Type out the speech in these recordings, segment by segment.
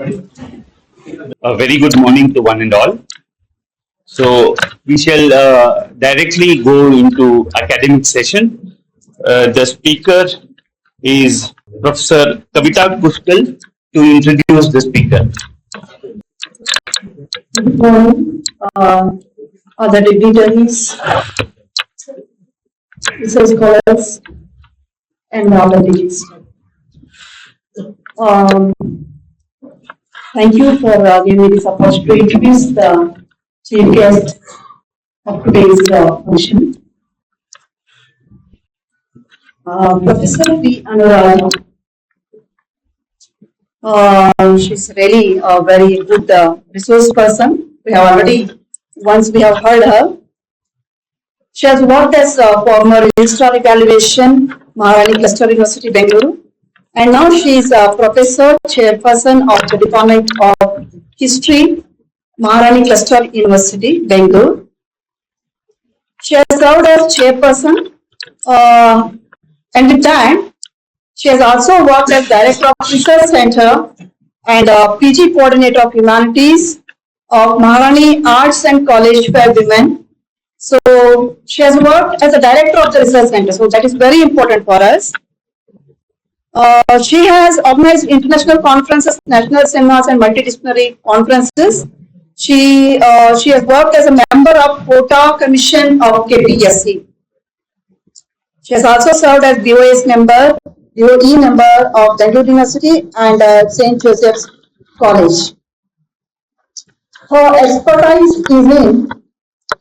A very good morning to one and all. So we shall directly go into academic session. The speaker is Professor Kavita Kuskal to introduce the speaker. Good morning, other dignitaries, research scholars, and other degrees. Thank you for giving me this opportunity to introduce the chief guest of today's function. Professor P. Anuradha. She's really a very good resource person. We have already, once we have heard her. She has worked as former Registrar Evaluation, Maharani Cluster University, Bengaluru. And now she is a professor, chairperson of the Department of History, Maharani Cluster University, Bengaluru. She has served as chairperson, and with that, she has also worked as Director of Research Center and PG Coordinator of Humanities of Maharani Arts and College for Women. So she has worked as a Director of the Research Center, so that is very important for us. She has organized international conferences, national seminars, and multidisciplinary conferences. She has worked as a member of Quota Commission of KPSC. She has also served as DOE member of Bengaluru University and St. Joseph's College. Her expertise is in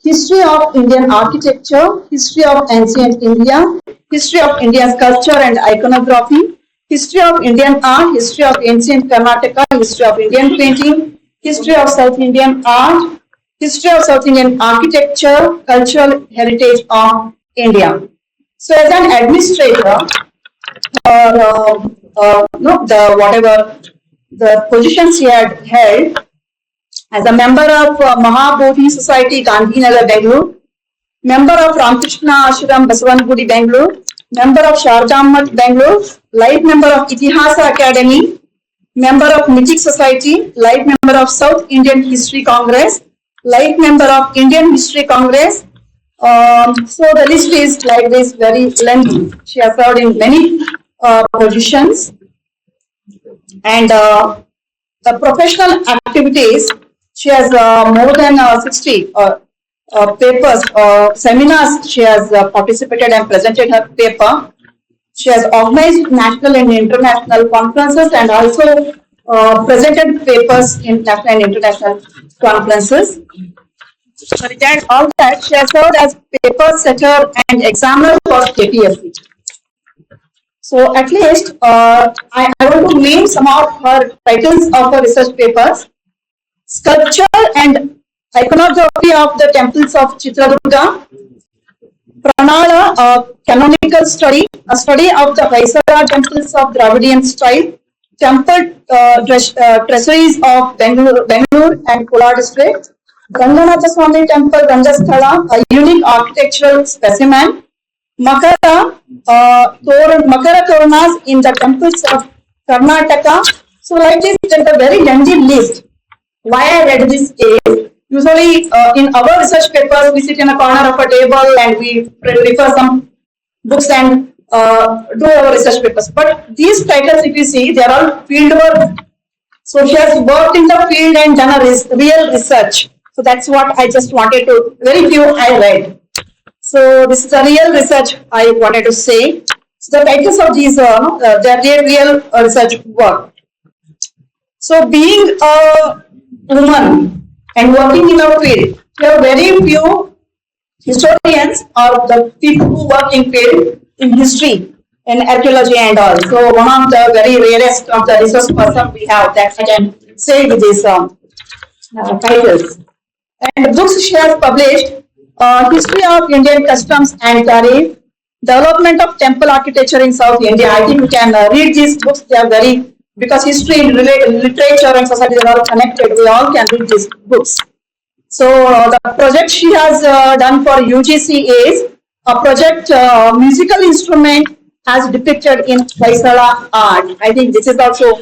history of Indian architecture, history of ancient India, history of Indian sculpture and iconography, history of Indian art, history of ancient Karnataka, history of Indian painting, history of South Indian art, history of South Indian architecture, cultural heritage of India. So as an administrator, the positions she had held as a member of Mahabodhi Society, Gandhinagar, Bengaluru, member of Ramakrishna Ashram, Basavanagudi, Bengaluru, member of Shardammat, Bengaluru, life member of Itihasa Academy, member of Mythic Society, life member of South Indian History Congress, life member of Indian History Congress. So the list is like this, very lengthy. She has served in many positions, and the professional activities, she has more than 60 papers, seminars. She has participated and presented her paper. She has organized national and international conferences and also presented papers in national and international conferences. Besides all that, she has served as paper setter and examiner for KPSC. So at least I want to name some of her titles of her research papers: Sculpture and Iconography of the Temples of Chitradurga, Pranala, a canonical study, a study of the Vaisara temples of Dravidian style, temple treasuries of Bengaluru and Kolar district, Ranganatha Swami Temple, Ranjasthala, a unique architectural specimen, Makara Toranas in the temples of Karnataka. So like this, there is a very lengthy list. Why I read this is, usually in our research papers, we sit in a corner of a table and we refer some books and do our research papers. But these titles, if you see, they are all field work. So she has worked in the field and done a real research. So that's what I just wanted to, very few I read. So this is a real research I wanted to say. So the titles of these, they're real research work. So being a woman and working in a field, there are very few historians or the people who work in field in history and archaeology and all. So one of the very rarest of the resource person we have that I can say with these titles. And the books she has published: History of Indian Customs and Tariff, Development of Temple Architecture in South India. I think we can read these books. They are very, because history, literature and society are all connected. We all can read these books. So the project she has done for UGC is a project musical instrument as depicted in Vaisala art. I think this is also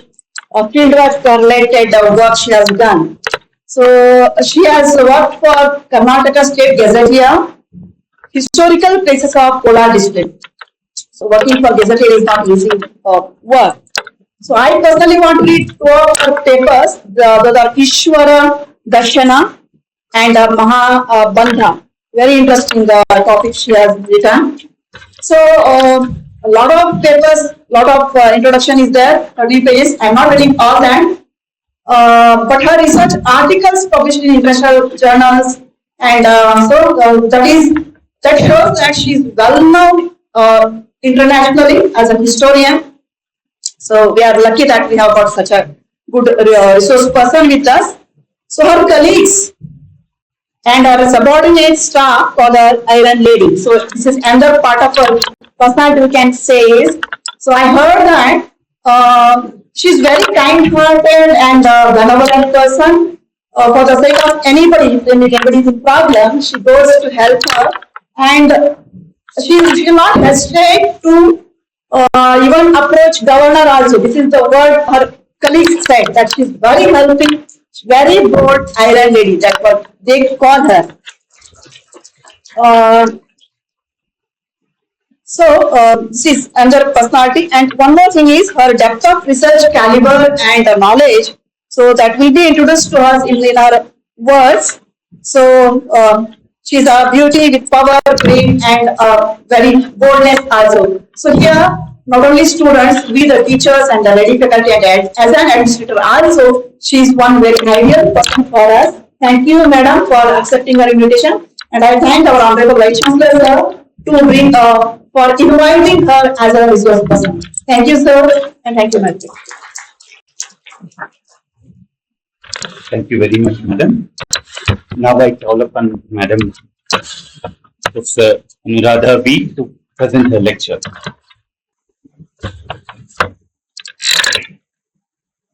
fieldwork related work she has done. So she has worked for Karnataka State Gazetteer, historical places of Kolar district. So working for Gazetteer is not easy work. So I personally want to read two of her papers. Those are Ishwara Darshana and Mahabandha. Very interesting topic she has written. So a lot of papers, lot of introduction is there, 30 pages. I'm not reading all that. But her research articles published in international journals, and that shows that she is well known internationally as a historian. So we are lucky that we have got such a good resource person with us. So her colleagues and her subordinate staff call her Iron Lady. So this is another part of her personality we can say is. So I heard that she's very kind-hearted and benevolent person. For the sake of anybody, if anybody is in problem, she goes to help her, and she will not hesitate to even approach governor also. This is the word her colleagues said, that she's very helping, very bold Iron Lady. That's what they call her. This is another personality. And one more thing is her depth of research, caliber, and knowledge. So that will be introduced to us in our words. So she's a beauty with power, brain, and very boldness also. So here, not only students, we the teachers and the lady faculty and as an administrator also, she is one very ideal person for us. Thank you, madam, for accepting our invitation. And I thank our honorable vice chancellor, sir, to bring for inviting her as a resource person. Thank you, sir, and thank you, madam. Thank you very much, madam. Now I call upon Madam Professor Anuradha B to present her lecture.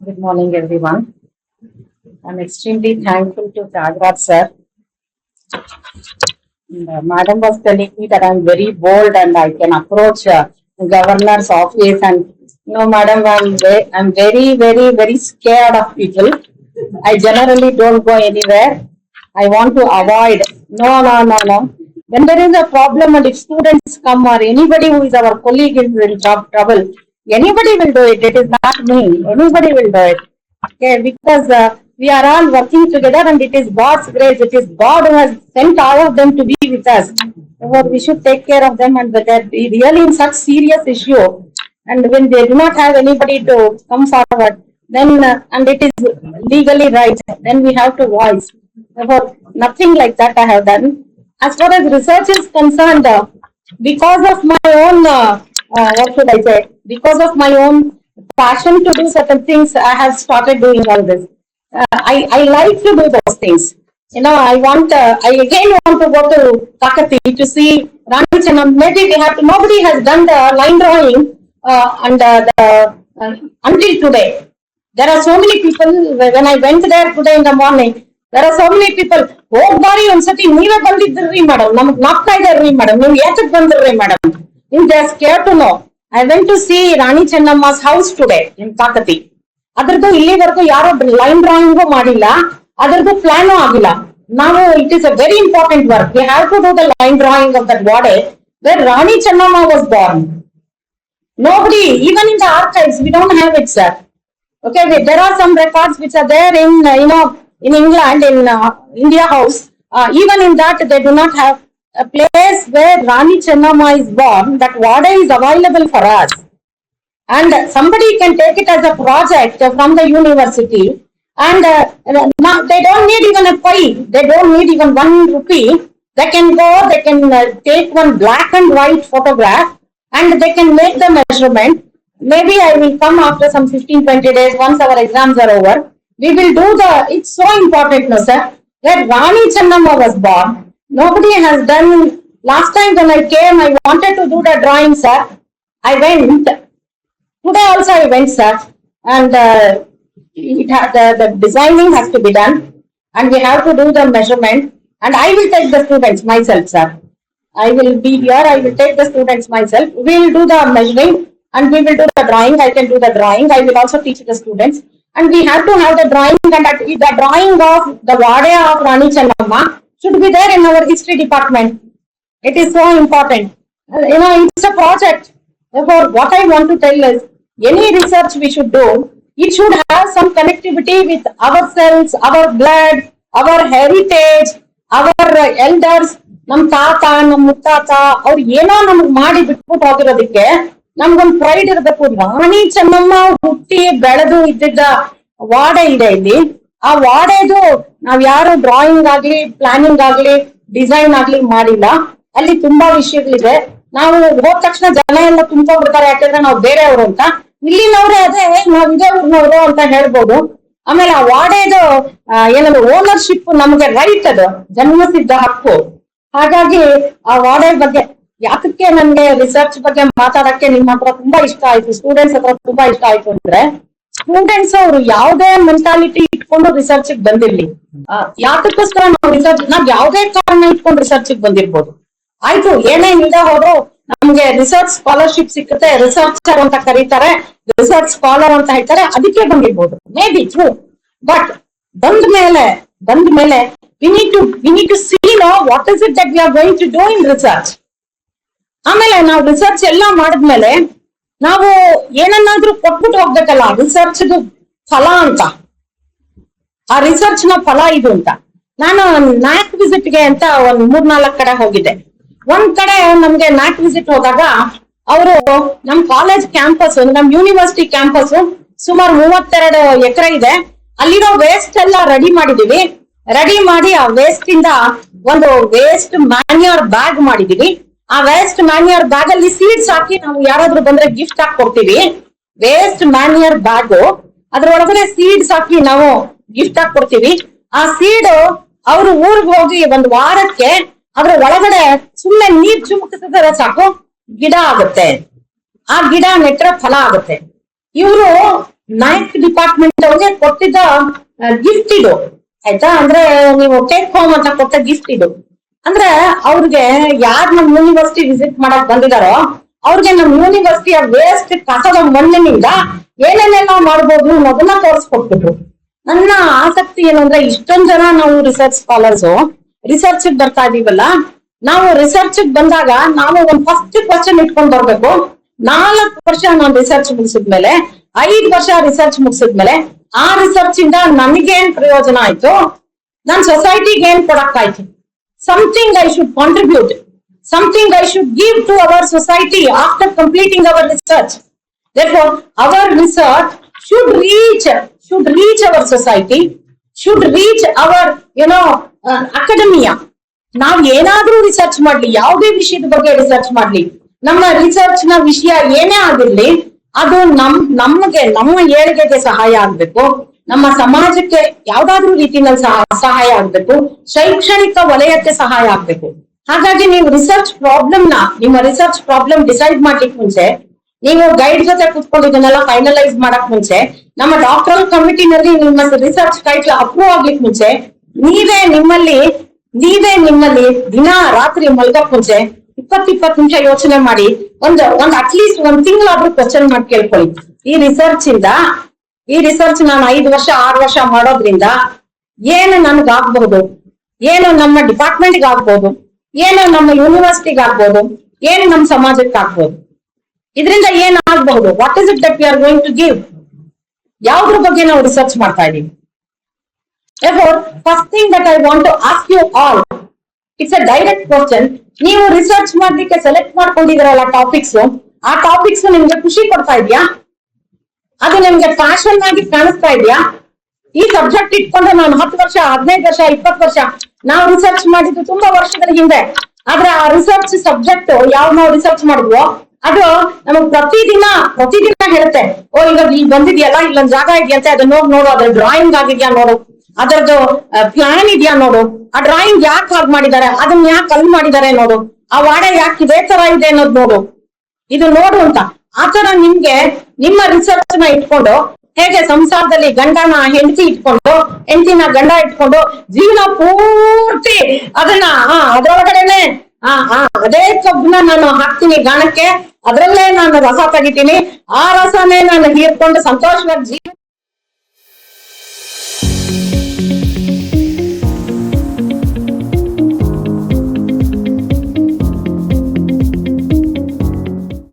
Good morning, everyone. I'm extremely thankful to Nagraj sir. And, Madam was telling me that I'm very bold and I can approach governor's office. And madam, I'm very, very, very scared of people. I generally don't go anywhere. I want to avoid. No. When there is a problem and if students come or anybody who is our colleague is in trouble, anybody will do it. It is not me. Anybody will do it. Okay, because we are all working together and it is God's grace. It is God who has sent all of them to be with us. Therefore, we should take care of them, and when they're really in such serious issue and when they do not have anybody to come forward, then and it is legally right, then we have to voice. Therefore, nothing like that I have done. As far as research is concerned, because of my own, what should I say, because of my own passion to do certain things, I have started doing all this. I like to do those things. I again want to go to Takati to see Rani Chennam. Maybe we have to, nobody has done the line drawing until today. There are so many people, when I went there today in the morning, there are so many people, Bari Unsati, Niva Bandidri, madam, Naktai, madam, Yatak Bandri, madam. They are scared to know. I went to see Rani Chennamma's house today in Takati. Adardu illivargu yaro line drawing madilla, adardu plan agilla. Now it is a very important work. We have to do the line drawing of that body where Rani Chennamma was born. Nobody, even in the archives, we don't have it, sir. Okay, there are some records which are there in in England, in India House. Even in that, they do not have a place where Rani Chennamma is born. That vada is available for us, and somebody can take it as a project from the university. And they don't need even a pie. They don't need even 1 rupee. They can go. They can take one black and white photograph, and they can make the measurement. Maybe I will come after some 15-20 days once our exams are over. We will do it's so important, no sir, that Rani Chennamma was born. Nobody has done. Last time when I came, I wanted to do the drawing, sir. I went. Today also I went, sir. And the designing has to be done. And we have to do the measurement. And I will take the students myself, sir. I will be here. I will take the students myself. We will do the measuring. and we will do the drawing. I can do the drawing. I will also teach the students. And we have to have the drawing, and the drawing of the Vadaya of Rani Channamma should be there in our history department. It is so important. It's a project. Therefore, what I want to tell is, any research we should do, it should have some connectivity with ourselves, our blood, our heritage, our elders. ನಮ್ ತಾತ, ನಮ್ ಮುತ್ತಾತ ಅವ್ರು ಏನೋ ನಮಗ್ ಮಾಡಿ ಬಿಟ್ಬಿಟ್ಟು ಹೋಗಿರೋದಕ್ಕೆ ನಮ್ಗೊಂದ್ pride ಇರ್ಬೇಕು. ರಾಣಿ ಚೆನ್ನಮ್ಮ ಹುಟ್ಟಿ ಬೆಳೆದು ಇದ್ದಿದ್ದ ವಾಡೆ ಇದೆ ಇಲ್ಲಿ. ಆ ವಾಡೆದು ನಾವ್ ಯಾರು ಡ್ರಾಯಿಂಗ್ ಆಗ್ಲಿ, ಪ್ಲಾನಿಂಗ್ ಆಗ್ಲಿ, ಡಿಸೈನ್ ಆಗ್ಲಿ ಮಾಡಿಲ್ಲ. ಅಲ್ಲಿ ತುಂಬಾ ವಿಷಯಗಳಿದೆ. ನಾವು ಹೋದ ತಕ್ಷಣ ಜನ ಎಲ್ಲ ತುಂಬ್ಕೊಂಡ್ಬಿಡ್ತಾರೆ, ಯಾಕಂದ್ರೆ ನಾವು ಬೇರೆಯವರು ಅಂತ. ಇಲ್ಲಿನವ್ರೆ ಅದೇ ನಾವ್ ಇದೇ ಊರ್ನವ್ರು ಅಂತ ಹೇಳ್ಬೋದು. ಆಮೇಲೆ ಆ ವಾಡೆದು ಏನದು ಓನರ್ಶಿಪ್ ನಮ್ಗೆ ರೈಟ್, ಅದು ಜನ್ಮಸಿದ್ಧ ಹಕ್ಕು. ಹಾಗಾಗಿ ಆ ವಾಡೆ ಬಗ್ಗೆ ಯಾತಕ್ಕೆ ನನ್ಗೆ ರಿಸರ್ಚ್ ಬಗ್ಗೆ ಮಾತಾಡಕ್ಕೆ ನಿಮ್ಮ ಹತ್ರ ತುಂಬಾ ಇಷ್ಟ ಆಯ್ತು, ಸ್ಟೂಡೆಂಟ್ಸ್ ಹತ್ರ ತುಂಬಾ ಇಷ್ಟ ಆಯ್ತು ಅಂದ್ರೆ, ಸ್ಟೂಡೆಂಟ್ಸ್ ಅವರು ಯಾವುದೇ ಮೆಂಟಾಲಿಟಿ ಇಟ್ಕೊಂಡು ರಿಸರ್ಚ್ ಬಂದಿರ್ಲಿ, ಯಾತಕ್ಕೋಸ್ಕರ ನಾವು ರಿಸರ್ಚ್, ನಾವ್ ಯಾವುದೇ ಕಾರಣ ಇಟ್ಕೊಂಡು ರಿಸರ್ಚ್ ಬಂದಿರ್ಬೋದು. ಆಯ್ತು, ಏನೇ ಇಲ್ಲದೆ ಹೋದ್ರು ನಮ್ಗೆ ರಿಸರ್ಚ್ ಸ್ಕಾಲರ್ಶಿಪ್ ಸಿಕ್ಕುತ್ತೆ, ರಿಸರ್ಚರ್ ಅಂತ ಕರೀತಾರೆ, ರಿಸರ್ಚ್ ಸ್ಕಾಲರ್ ಅಂತ ಹೇಳ್ತಾರೆ, ಅದಕ್ಕೆ ಬಂದಿರ್ಬೋದು. May be true. ಬಟ್ ಬಂದ ಮೇಲೆ we need to see now what is it that we are going to do in research. ಆಮೇಲೆ ನಾವು ರಿಸರ್ಚ್ ಎಲ್ಲ ಮಾಡಿದ್ಮೇಲೆ ನಾವು ಏನನ್ನಾದ್ರೂ ಕೊಟ್ಬಿಟ್ಟು ಹೋಗ್ಬೇಕಲ್ಲ, ರಿಸರ್ಚ್ ಫಲ ಅಂತ. ಆ ರಿಸರ್ಚ್ ನ ಫಲ ಇದು ಅಂತ. ನಾನು ನ್ಯಾಕ್ ವಿಸಿಟ್ ಗೆ ಅಂತ ಒಂದ್ 3-4 ಕಡೆ ಹೋಗಿದ್ದೆ. ಒಂದ್ ಕಡೆ ನಮ್ಗೆ ನ್ಯಾಕ್ ವಿಸಿಟ್ ಹೋದಾಗ ಅವರು ನಮ್ ಕಾಲೇಜ್ ಕ್ಯಾಂಪಸ್, ನಮ್ ಯೂನಿವರ್ಸಿಟಿ ಕ್ಯಾಂಪಸ್ ಸುಮಾರು 32 ಎಕರೆ ಇದೆ. ಅಲ್ಲಿರೋ ವೇಸ್ಟ್ ಎಲ್ಲ ರೆಡಿ ಮಾಡಿದೀವಿ. ರೆಡಿ ಮಾಡಿ ಆ ವೇಸ್ಟ್ ಇಂದ ಒಂದು ವೇಸ್ಟ್ ಮ್ಯಾನ್ಯೂರ್ ಬ್ಯಾಗ್ ಮಾಡಿದೀವಿ. ಆ ವೇಸ್ಟ್ ಮ್ಯಾನ್ಯೂರ್ ಬ್ಯಾಗ್ ಅಲ್ಲಿ ಸೀಡ್ಸ್ ಹಾಕಿ ನಾವು ಯಾರಾದ್ರೂ ಬಂದ್ರೆ ಗಿಫ್ಟ್ ಹಾಕಿ ಕೊಡ್ತೀವಿ. ವೇಸ್ಟ್ ಮ್ಯಾನ್ಯೂರ್ ಬ್ಯಾಗ್, ಅದ್ರೊಳಗಡೆ ಸೀಡ್ಸ್ ಹಾಕಿ ನಾವು ಗಿಫ್ಟ್ ಹಾಕಿ ಕೊಡ್ತೀವಿ. ಆ ಸೀಡ್ ಅವ್ರು ಊರ್ಗ್ ಹೋಗಿ 1 ವಾರಕ್ಕೆ ಅದ್ರ ಒಳಗಡೆ ಸುಮ್ಮನೆ ನೀರ್ ಚುಮುಕಿಸಿದ್ರೆ ಸಾಕು, ಗಿಡ ಆಗುತ್ತೆ. ಆ ಗಿಡ ನೆಟ್ರೆ ಫಲ ಆಗುತ್ತೆ. ಇವರು ನೈಕ್ ಡಿಪಾರ್ಟ್ಮೆಂಟ್ ಅವ್ರಿಗೆ ಕೊಟ್ಟಿದ್ದ ಗಿಫ್ಟ್ ಇದು, ಆಯ್ತಾ. ಅಂದ್ರೆ ನೀವು ಟೇಕ್ ಹೋಮ್ ಅಂತ ಕೊಟ್ಟ ಗಿಫ್ಟ್ ಇದು. ಅಂದ್ರೆ ಅವ್ರಿಗೆ ಯಾರು ನಮ್ ಯೂನಿವರ್ಸಿಟಿ ವಿಸಿಟ್ ಮಾಡಕ್ ಬಂದಿದಾರೋ ಅವ್ರಿಗೆ ನಮ್ ಯೂನಿವರ್ಸಿಟಿಯ ವೇಸ್ಟ್ ಕಸದ ಮಣ್ಣಿನಿಂದ ಏನೇನೆಲ್ಲ ಮಾಡ್ಬೋದು ಅನ್ನೋದನ್ನ ತೋರಿಸ್ಕೊಟ್ಬಿಟ್ರು. ನನ್ನ ಆಸಕ್ತಿ ಏನಂದ್ರೆ, ಇಷ್ಟೊಂದ್ ಜನ ನಾವು ರಿಸರ್ಚ್ ಸ್ಕಾಲರ್ಸ್ ರಿಸರ್ಚ್ ಬರ್ತಾ ಇದೀವಲ್ಲ, ನಾವು ರಿಸರ್ಚ್ ಬಂದಾಗ ನಾವು ಒಂದ್ ಫಸ್ಟ್ ಕ್ವಶನ್ ಇಟ್ಕೊಂಡ್ ಬರ್ಬೇಕು. 4 ವರ್ಷ ನಾನು ರಿಸರ್ಚ್ ಮುಗಿಸಿದ್ಮೇಲೆ, 5 ವರ್ಷ ರಿಸರ್ಚ್ ಮುಗಿಸಿದ್ಮೇಲೆ ಆ ರಿಸರ್ಚ್ ಇಂದ ನನಗೇನ್ ಪ್ರಯೋಜನ ಆಯ್ತು, ನನ್ ಸೊಸೈಟಿಗೆ ಏನ್ ಕೊಡಕ್ಕಾಯ್ತು. Something I should contribute, something I should give to our society after completing our research. Therefore, our research should reach our society, should reach our academia. ನಾವ್ ಏನಾದ್ರೂ ರಿಸರ್ಚ್ ಮಾಡ್ಲಿ, ಯಾವುದೇ ವಿಷಯದ ಬಗ್ಗೆ ರಿಸರ್ಚ್ ಮಾಡ್ಲಿ, ನಮ್ಮ ರಿಸರ್ಚ್ ನ ವಿಷಯ ಏನೇ ಆಗಿರ್ಲಿ, ಅದು ನಮ್ಮ ಏಳಿಗೆಗೆ ಸಹಾಯ ಆಗ್ಬೇಕು, ನಮ್ಮ ಸಮಾಜಕ್ಕೆ ಯಾವ್ದಾದ್ರೂ ರೀತಿಯಲ್ಲಿ ಸಹಾಯ ಆಗ್ಬೇಕು, ಶೈಕ್ಷಣಿಕ ವಲಯಕ್ಕೆ ಸಹಾಯ ಆಗ್ಬೇಕು. ಹಾಗಾಗಿ ನೀವು ನಿಮ್ಮ ರಿಸರ್ಚ್ ಪ್ರಾಬ್ಲಮ್ ಡಿಸೈಡ್ ಮಾಡ್ಲಿಕ್ಕೆ ಮುಂಚೆ, ನೀವು ಗೈಡ್ ಜೊತೆ ಕುತ್ಕೊಂಡು ಇದನ್ನೆಲ್ಲ ಫೈನಲೈಸ್ ಮಾಡಕ್ ಮುಂಚೆ, ನಮ್ಮ ಡಾಕ್ಟರಲ್ ಕಮಿಟಿನಲ್ಲಿ ನಿಮ್ಮ ರಿಸರ್ಚ್ ಟೈಟ್ಲ್ ಅಪ್ರೂವ್ ಆಗ್ಲಿಕ್ಕೆ ಮುಂಚೆ, ನೀವೇ ನಿಮ್ಮಲ್ಲಿ ದಿನ ರಾತ್ರಿ ಮಲ್ಗಕ್ ಮುಂಚೆ 20 ನಿಮಿಷ ಯೋಚನೆ ಮಾಡಿ, ಅಟ್ಲೀಸ್ಟ್ 1 ತಿಂಗಳಾದ್ರೂ ಕ್ವಶನ್ ಮಾಡಿ ಕೇಳ್ಕೊಳ್ಳಿ. ಈ ರಿಸರ್ಚ್ ನಾನು 5 ವರ್ಷ 6 ವರ್ಷ ಮಾಡೋದ್ರಿಂದ ಏನು ನನ್ಗಾಗ್ಬಹುದು, ಏನು ನಮ್ಮ ಡಿಪಾರ್ಟ್ಮೆಂಟ್ಗೆ ಆಗ್ಬೋದು, ಏನು ನಮ್ಮ ಯೂನಿವರ್ಸಿಟಿಗೆ ಆಗ್ಬೋದು, ಏನು ನಮ್ಮ ಸಮಾಜಕ್ಕೆ ಆಗ್ಬೋದು, ಇದರಿಂದ ಏನಾಗಬಹುದು, what is it that we are going to give, ಯಾವ್ದ್ರ ಬಗ್ಗೆ ನಾವು ರಿಸರ್ಚ್ ಮಾಡ್ತಾ ಇದೀವಿ. Therefore, first thing that I want to ask you all, it's a direct question. ನೀವು ರಿಸರ್ಚ್ ಮಾಡ್ಲಿಕ್ಕೆ ಸೆಲೆಕ್ಟ್ ಮಾಡ್ಕೊಂಡಿದ್ದೀರಲ್ಲ ಟಾಪಿಕ್ಸ್, ಆ ಟಾಪಿಕ್ಸ್ ನಿಮ್ಗೆ ಖುಷಿ ಕೊಡ್ತಾ ಇದೆಯಾ? ಅದು ನಿಮ್ಗೆ ಪ್ಯಾಷನ್ ಆಗಿ ಕಾಣಿಸ್ತಾ ಇದೆಯಾ? ಈ ಸಬ್ಜೆಕ್ಟ್ ಇಟ್ಕೊಂಡು ನಾನು 10 ವರ್ಷ 15 ವರ್ಷ 20 ವರ್ಷ ನಾವು ರಿಸರ್ಚ್ ಮಾಡಿದ್ದು ತುಂಬಾ ವರ್ಷಗಳ ಹಿಂದೆ. ಆದ್ರೆ ಆ ರಿಸರ್ಚ್ ಸಬ್ಜೆಕ್ಟ್ ನಾವು ರಿಸರ್ಚ್ ಮಾಡಿದ್ವೋ ಅದು ನಮಗ್ ಪ್ರತಿದಿನ ಹೇಳುತ್ತೆ, ಇವಾಗ ಇಲ್ಲಿ ಬಂದಿದ್ಯಲ್ಲ, ಇಲ್ಲೊಂದ್ ಜಾಗ ಇದೆಯಂತೆ, ಅದನ್ನ ನೋಡು, ಅದ್ರ ಡ್ರಾಯಿಂಗ್ ಆಗಿದ್ಯಾ ನೋಡು, ಅದರದ್ದು ಪ್ಲಾನ್ ಇದೆಯಾ ನೋಡು, ಆ ಡ್ರಾಯಿಂಗ್ ಯಾಕೆ ಹಾಗೆ ಮಾಡಿದ್ದಾರೆ, ಅದನ್ನ ಯಾಕೆ ಅಲ್ಲಿ ಮಾಡಿದ್ದಾರೆ ನೋಡು, ಆ ವಾಡೆ ಯಾಕೆ ಇದೇ ತರ ಇದೆ ಅನ್ನೋದು ನೋಡು, ಇದು ನೋಡು ಅಂತ. ಆತರ ನಿಮ್ಗೆ ನಿಮ್ಮ ರಿಸರ್ಚ್ ನ ಇಟ್ಕೊಂಡು ಹೇಗೆ ಸಂಸಾರದಲ್ಲಿ ಗಂಡನ ಹೆಂಡತಿ ಇಟ್ಕೊಂಡು, ಹೆಂಡತಿನ ಗಂಡ ಇಟ್ಕೊಂಡು ಜೀವನ ಪೂರ್ತಿ ಅದನ್ನ ಅದ್ರೊಳಗಡೆನೆ ಅದೇ ಕಬ್ಬನ್ನ ನಾನು ಹಾಕ್ತೀನಿ ಗಾಣಕ್ಕೆ, ಅದ್ರಲ್ಲೇ ನಾನು ರಸ ತೆಗಿತೀನಿ. ಆ ರಸನೇ ನಾನು ಹೀರ್ಕೊಂಡು ಸಂತೋಷವಾಗಿ ಜೀವ